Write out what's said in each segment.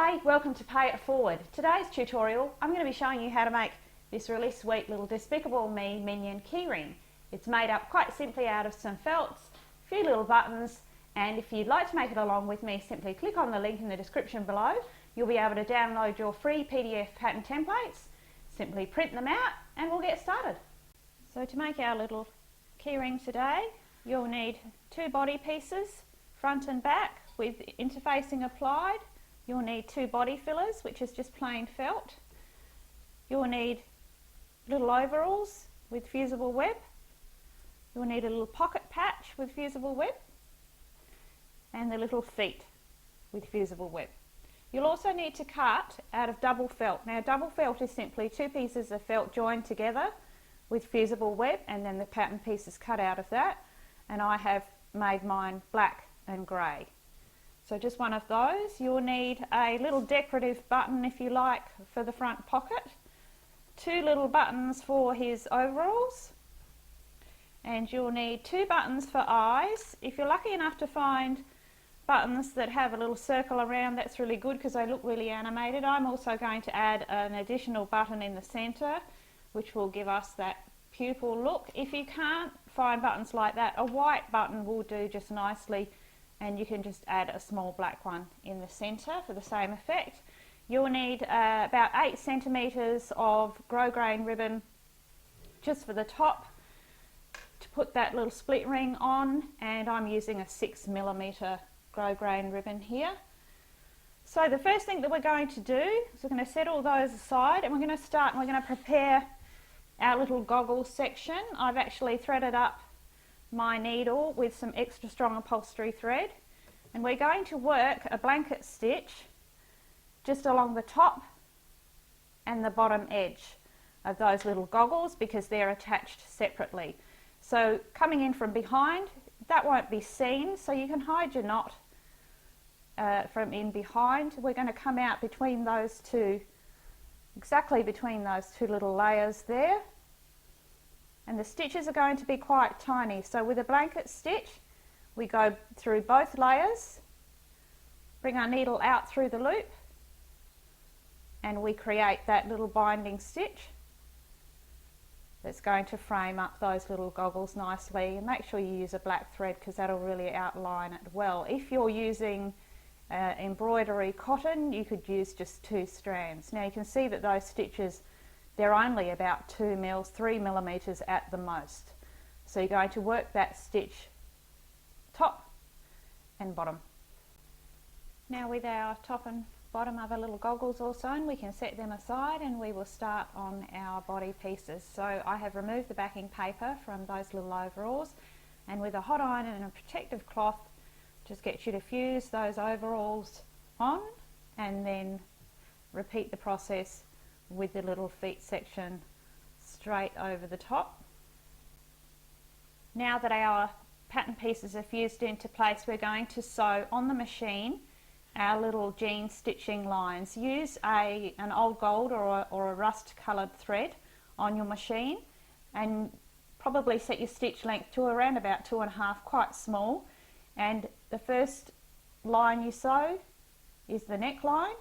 G'day, welcome to Pay It Forward. Today's tutorial, I'm going to be showing you how to make this really sweet little Despicable Me minion keyring. It's made up quite simply out of some felts, a few little buttons, and if you'd like to make it along with me, simply click on the link in the description below. You'll be able to download your free PDF pattern templates, simply print them out, and we'll get started. So to make our little keyring today, you'll need two body pieces, front and back, with interfacing applied. You'll need two body fillers, which is just plain felt. You'll need little overalls with fusible web. You'll need a little pocket patch with fusible web, and the little feet with fusible web. You'll also need to cut out of double felt. Now, double felt is simply two pieces of felt joined together with fusible web, and then the pattern piece is cut out of that, and I have made mine black and grey. So just one of those. You'll need a little decorative button, if you like, for the front pocket, two little buttons for his overalls, and you'll need two buttons for eyes. If you're lucky enough to find buttons that have a little circle around, that's really good because they look really animated. I'm also going to add an additional button in the centre, which will give us that pupil look. If you can't find buttons like that, a white button will do just nicely, and you can just add a small black one in the centre for the same effect. You'll need about 8 centimetres of grosgrain ribbon just for the top to put that little split ring on, and I'm using a 6mm grosgrain ribbon here. So the first thing that we're going to do is we're going to set all those aside, and we're going to start and we're going to prepare our little goggles section. I've actually threaded up my needle with some extra strong upholstery thread, and we're going to work a blanket stitch just along the top and the bottom edge of those little goggles because they're attached separately. So coming in from behind, that won't be seen, so you can hide your knot from in behind. We're going to come out between those two, exactly between those two little layers there. And the stitches are going to be quite tiny, so with a blanket stitch we go through both layers, bring our needle out through the loop, and we create that little binding stitch that's going to frame up those little goggles nicely. And make sure you use a black thread because that'll really outline it well. If you're using embroidery cotton, you could use just 2 strands. Now you can see that those stitches, they're only about 2 mils, 3 millimeters at the most. So you're going to work that stitch top and bottom. Now with our top and bottom of our little goggles all sewn, we can set them aside and we will start on our body pieces. So I have removed the backing paper from those little overalls, and with a hot iron and a protective cloth, just get you to fuse those overalls on and then repeat the process with the little feet section straight over the top. Now that our pattern pieces are fused into place, we're going to sew on the machine our little jean stitching lines. Use an old gold or a rust coloured thread on your machine, and probably set your stitch length to around about 2.5, quite small. And the first line you sew is the neckline,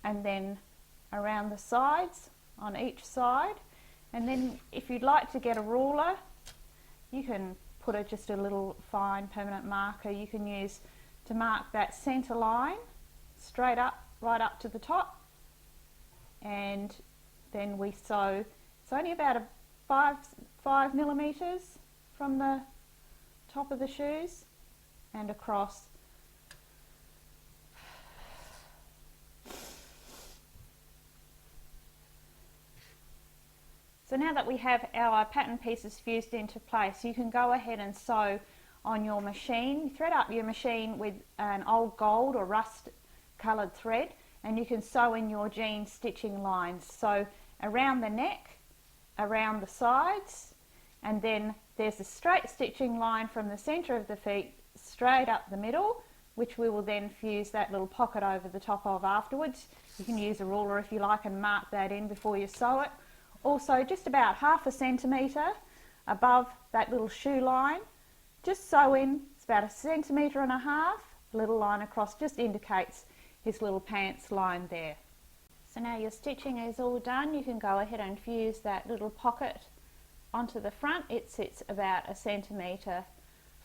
and then around the sides on each side. And then if you'd like to get a ruler, you can put just a little fine permanent marker you can use to mark that centre line straight up, right up to the top, and then we sew. It's only about 5 millimeters from the top of the shoes and across. So now that we have our pattern pieces fused into place, you can go ahead and sew on your machine. Thread up your machine with an old gold or rust coloured thread, and you can sew in your jean stitching lines. So around the neck, around the sides, and then there's a straight stitching line from the centre of the feet straight up the middle, which we will then fuse that little pocket over the top of afterwards. You can use a ruler if you like and mark that in before you sew it. Also, just about 0.5 centimetre above that little shoe line, just sew in, it's about 1.5 centimetres, a little line across, just indicates his little pants line there. So now your stitching is all done, you can go ahead and fuse that little pocket onto the front. It sits about 1 centimetre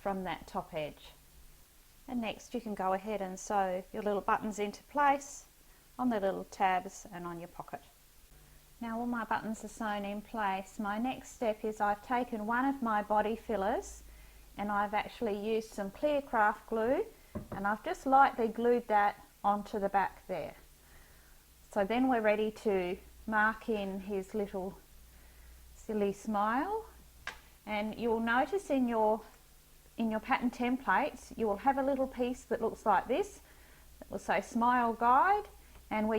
from that top edge. And next you can go ahead and sew your little buttons into place on the little tabs and on your pocket. Now all my buttons are sewn in place. My next step is I've taken one of my body fillers and I've actually used some clear craft glue and I've just lightly glued that onto the back there. So then we're ready to mark in his little silly smile, and you'll notice in your pattern templates you will have a little piece that looks like this that will say Smile Guide, and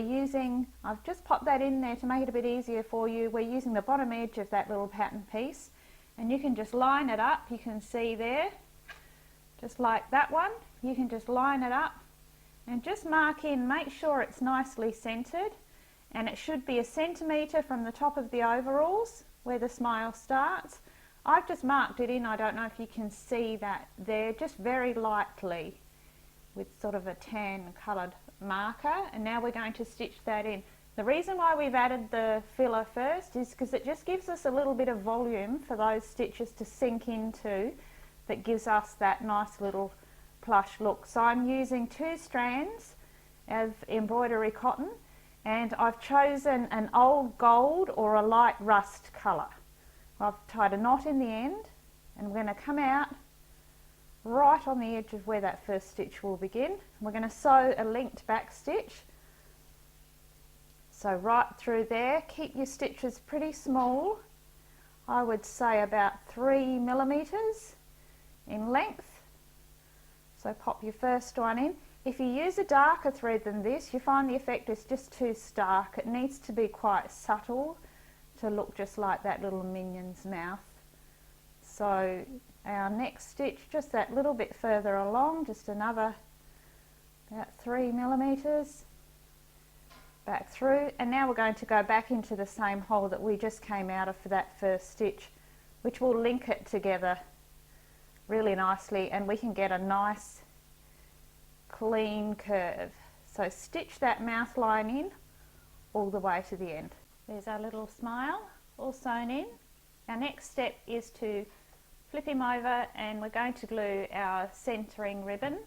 I've just popped that in there to make it a bit easier for you. We're using the bottom edge of that little pattern piece, and you can just line it up. You can see there, just like that one, you can just line it up and just mark in, make sure it's nicely centered, and it should be 1 centimetre from the top of the overalls where the smile starts. I've just marked it in, I don't know if you can see that there, just very lightly with sort of a tan coloured marker, and now we're going to stitch that in. The reason why we've added the filler first is because it just gives us a little bit of volume for those stitches to sink into, that gives us that nice little plush look. So I'm using 2 strands of embroidery cotton, and I've chosen an old gold or a light rust colour. I've tied a knot in the end, and we're going to come out right on the edge of where that first stitch will begin. We're going to sew a linked back stitch, so right through there. Keep your stitches pretty small, I would say about 3 millimetres in length. So pop your first one in. If you use a darker thread than this, you find the effect is just too stark. It needs to be quite subtle to look just like that little minion's mouth. So our next stitch, just that little bit further along, just another about 3 millimetres back through, and now we're going to go back into the same hole that we just came out of for that first stitch, which will link it together really nicely, and we can get a nice clean curve. So stitch that mouth line in all the way to the end. There's our little smile all sewn in. Our next step is to flip him over, and we're going to glue our centering ribbon.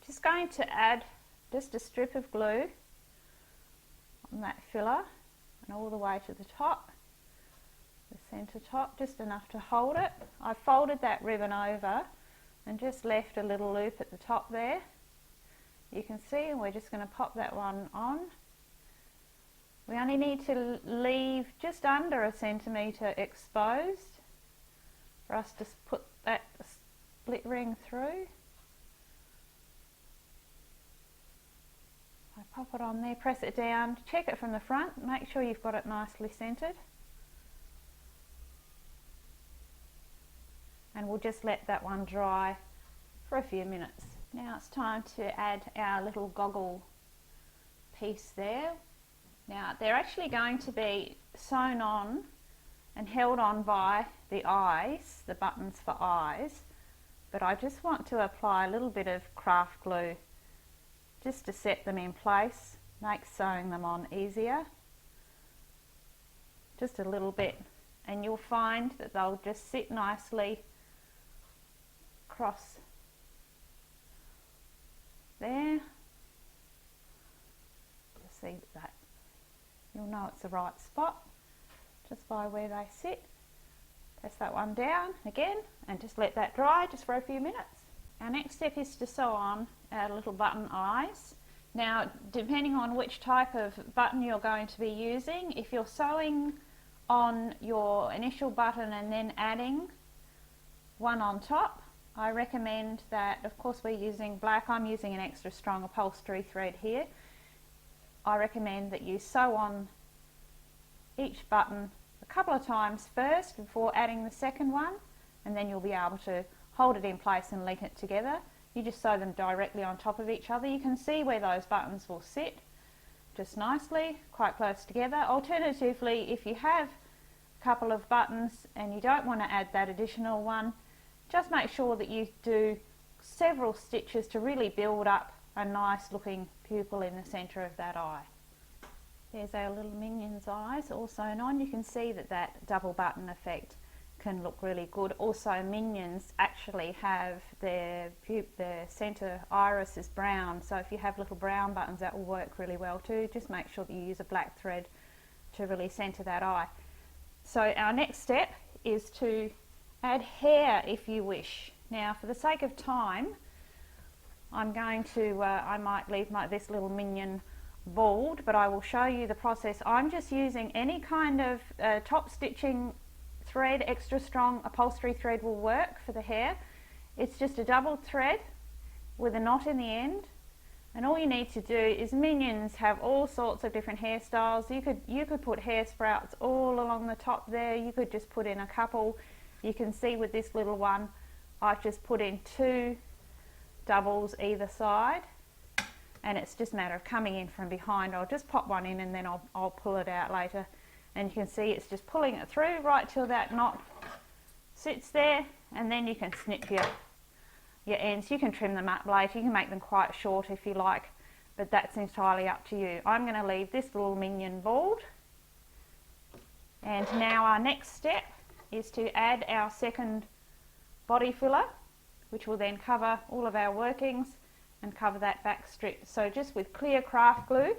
Just going to add just a strip of glue on that filler and all the way to the top, the centre top, just enough to hold it. I folded that ribbon over and just left a little loop at the top there. You can see, and we're just going to pop that one on. We only need to leave just under 1 centimetre exposed for us to put that split ring through. I pop it on there, press it down, check it from the front, make sure you've got it nicely centred. And we'll just let that one dry for a few minutes. Now it's time to add our little goggle piece there. Now they're actually going to be sewn on and held on by the eyes, the buttons for eyes, but I just want to apply a little bit of craft glue just to set them in place, make sewing them on easier. Just a little bit, and you'll find that they'll just sit nicely across there. You'll see that. You'll know it's the right spot just by where they sit. Press that one down again and just let that dry just for a few minutes. Our next step is to sew on our little button eyes. Now, depending on which type of button you're going to be using, if you're sewing on your initial button and then adding one on top, I recommend that, of course we're using black, I'm using an extra strong upholstery thread here. I recommend that you sew on each button a couple of times first before adding the second one, and then you'll be able to hold it in place and link it together. You just sew them directly on top of each other. You can see where those buttons will sit just nicely, quite close together. Alternatively, if you have a couple of buttons and you don't want to add that additional one, just make sure that you do several stitches to really build up a nice looking pupil in the centre of that eye. There's our little minion's eyes all sewn on. You can see that that double button effect can look really good. Also, minions actually have their centre iris is brown, so if you have little brown buttons, that will work really well too. Just make sure that you use a black thread to really centre that eye. So our next step is to add hair if you wish. Now, for the sake of time, I'm going to, I might leave this little minion bald, but I will show you the process. I'm just using any kind of top stitching thread. Extra strong upholstery thread will work for the hair. It's just a double thread with a knot in the end, and all you need to do is, minions have all sorts of different hairstyles. You could put hair sprouts all along the top there. You could just put in a couple. You can see with this little one, I've just put in 2 doubles either side, and it's just a matter of coming in from behind. I'll just pop one in and then I'll pull it out later. And you can see it's just pulling it through right till that knot sits there, and then you can snip your ends. You can trim them up later, you can make them quite short if you like, but that's entirely up to you. I'm going to leave this little minion bald, and now our next step is to add our second body filler, which will then cover all of our workings and cover that back strip. So just with clear craft glue,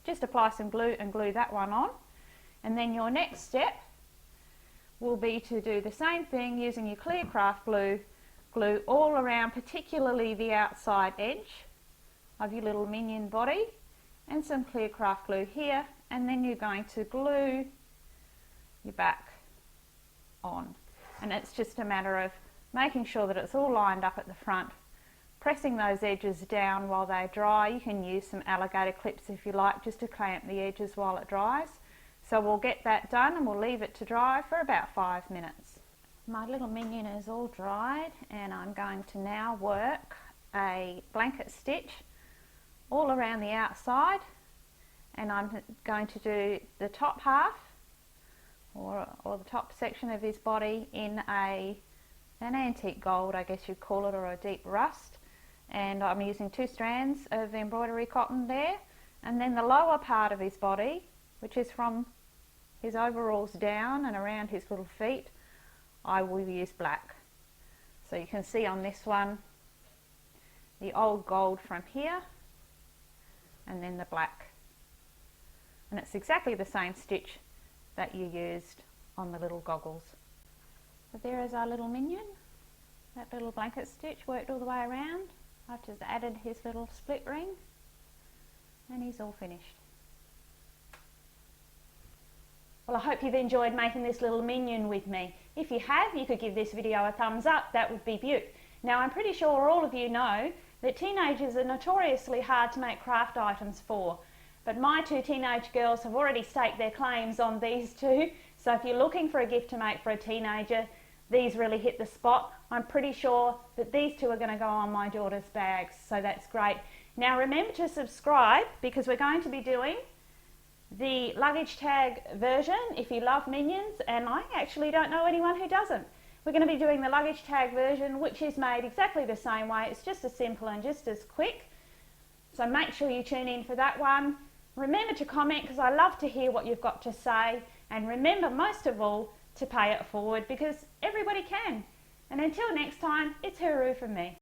just apply some glue and glue that one on. And then your next step will be to do the same thing using your clear craft glue, glue all around, particularly the outside edge of your little minion body, and some clear craft glue here, and then you're going to glue your back on. And it's just a matter of making sure that it's all lined up at the front, pressing those edges down while they dry. You can use some alligator clips if you like, just to clamp the edges while it dries. So we'll get that done and we'll leave it to dry for about 5 minutes. My little minion is all dried, and I'm going to now work a blanket stitch all around the outside, and I'm going to do the top half or the top section of his body in an antique gold, I guess you'd call it, or a deep rust, and I'm using 2 strands of embroidery cotton there. And then the lower part of his body, which is from his overalls down and around his little feet, I will use black. So you can see on this one the old gold from here, and then the black, and it's exactly the same stitch that you used on the little goggles. So there is our little minion. That little blanket stitch worked all the way around. I've just added his little split ring, and he's all finished. Well, I hope you've enjoyed making this little minion with me. If you have, you could give this video a thumbs up. That would be beaut. Now, I'm pretty sure all of you know that teenagers are notoriously hard to make craft items for, but my 2 teenage girls have already staked their claims on these 2. So if you're looking for a gift to make for a teenager, these really hit the spot. I'm pretty sure that these 2 are going to go on my daughter's bags, so that's great. Now remember to subscribe, because we're going to be doing the luggage tag version if you love minions, and I actually don't know anyone who doesn't. We're going to be doing the luggage tag version, which is made exactly the same way. It's just as simple and just as quick. So make sure you tune in for that one. Remember to comment, because I love to hear what you've got to say. And remember, most of all, to pay it forward, because everybody can. And until next time, it's hooroo from me.